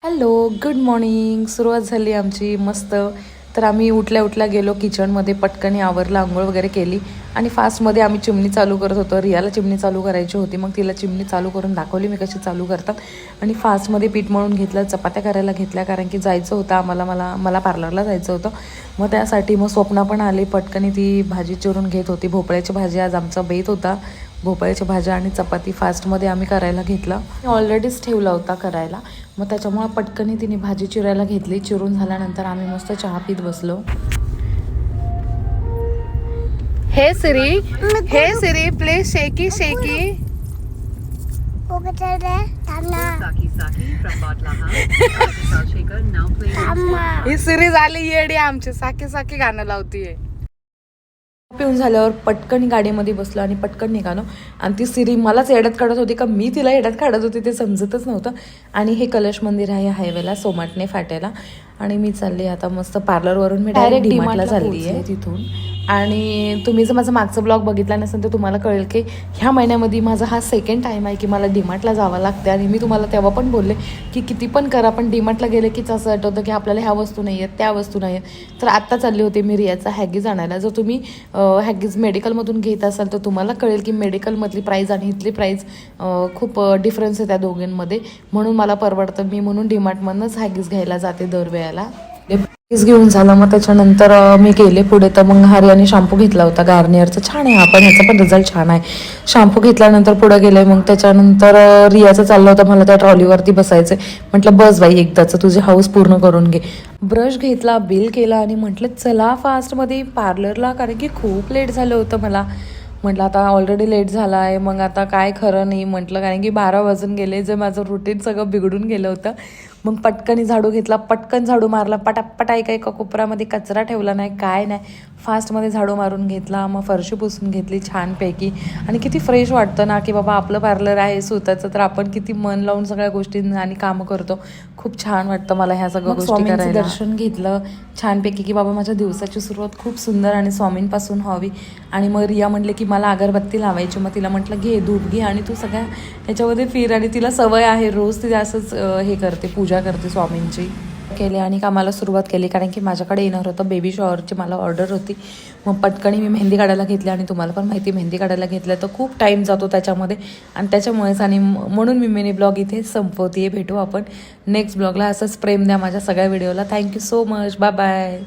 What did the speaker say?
Hello, good morning. सुरुवात झाली आमची मस्त. तर आम्ही उठल्या उठल्या गेलो किचनमध्ये, पटकन आवरलं, आंघोळ वगैरे केली आणि फास्टमध्ये आम्ही चिमणी चालू करत होतो. रियाला चिमणी चालू करायची होती, मग तिला चिमणी चालू करून दाखवली मी कशी चालू करतात. आणि फास्टमध्ये पीठ मळून घेतलं, चपात्या करायला घेतल्या, कारण की जायचं होतं आम्हाला, मला पार्लरला जायचं होतं. मग त्यासाठी मग स्वप्ना पण आली, पटकन ती भाजी चिरून घेत होती. भोपळ्याची भाजी आज आमचा बेत होता. भोपळ्याच्या भाज्या आणि चपाती फास्टमध्ये आम्ही करायला घेतलं. ऑलरेडीच ठेवला होता करायला, मग त्याच्यामुळे पटकन तिने भाजी चिरायला घेतली. चिरून झाल्यानंतर आम्ही मस्त चहा पीत बसलो. हे सिरी प्लीज शेकी शेकी. ही सिरी झाली येडी आमची, साकी साकी गाणं लावतीये. पिऊन झाल्यावर पटकन गाडीमध्ये बसलो आणि पटकन निघालो. आणि ती सिरी मलाच येड्यात काढत होती का मी तिला येड्यात काढत होती ते समजतच नव्हतं. आणि हे कलश मंदिर आहे हायवेला, सोमाटणे फाट्याला. आणि मी चालली आता मस्त पार्लरवरून मी डायरेक्ट डीमार्टला चालली आहे तिथून. आणि तुम्ही जर माझा मागचा ब्लॉग बघितला नसेल तर तुम्हाला कळेल की ह्या महिन्यामध्ये माझा हा सेकंड टाईम आहे की मला डीमार्टला जावं लागतं. आणि मी तुम्हाला तेव्हा पण बोलले की किती पण करा पण डीमार्टला गेले कीच असं आठवतं की आपल्याला ह्या वस्तू नाही आहेत, त्या वस्तू नाही आहेत. तर आत्ता चालली होती मी रियाचा हॅगीज आणायला. जर तुम्ही हॅगीज मेडिकलमधून घेत असाल तर तुम्हाला कळेल की मेडिकलमधली प्राईज आणि इथली प्राईज खूप डिफरन्स आहे त्या दोघींमध्ये. म्हणून मला परवडतं, मी म्हणून डीमार्टमधूनच हॅगीज घ्यायला जाते दरवेळेला. हॅगीज घेऊन झालं, मग त्याच्यानंतर मी गेले पुढे. तर मग आणि शॅम्पू घेतला होता गार्नियरचा, छान आहे हा पण, ह्याचा पण रिझल्ट छान आहे. शॅम्पू घेतल्यानंतर पुढे गेले. मग त्याच्यानंतर रियाचं चाललं होतं मला त्या ट्रॉलीवरती बसायचं. म्हटलं बस बाई एकदाचं तुझी हाऊस पूर्ण करून घे. ब्रश घेतला, बिल केला आणि म्हटलं चला फास्टमध्ये पार्लरला, कारण की खूप लेट झालं होतं मला. म्हटलं आता ऑलरेडी लेट झाला आहे, मग आता काय खरं नाही म्हटलं, कारण की 12 वाजून गेले, जे माझं रुटीन सगळं बिघडून गेलं होतं. मग पटकन झाडू घेतला, पटकन झाडू मारला, पटापट आहे, काही कोपऱ्यामध्ये कचरा ठेवला नाही, काय नाही, फास्टमध्ये झाडू मारून घेतला. मग फरशी पुसून घेतली छानपैकी. आणि किती फ्रेश वाटतं ना की बाबा आपलं पार्लर आहे स्वतःचं, तर आपण किती मन लावून सगळ्या गोष्टींना आणि कामं करतो. खूप छान वाटतं मला ह्या सगळ्या गोष्टी करायला. दर्शन घेतलं छानपैकी की बाबा माझ्या दिवसाची सुरुवात खूप सुंदर आणि स्वामींपासून व्हावी. आणि मग रिया म्हणले की मला अगरबत्ती लावायची. मग तिला म्हटलं घे धूप घे आणि तू सगळ्या ह्याच्यामध्ये फिर. आणि तिला सवय आहे, रोज ती असंच हे करते, पूजा करते स्वामींची. केले आणि कामाला सुरुवात केली, कारण की माझ्याकडे येणार होतं बेबी शॉवरची मला ऑर्डर होती. मग पटकनी मी मेहंदी काढायला घेतली. आणि तुम्हाला पण माहिती मेहंदी काढायला घेतलं तर खूप टाईम जातो त्याच्यामध्ये. आणि त्याच्यामुळेच आणि म्हणून मी मिनी ब्लॉग इथे संपवते. भेटू आपण नेक्स्ट ब्लॉगला. असंच प्रेम द्या माझ्या सगळ्या व्हिडिओला. Thank you so much. Bye bye.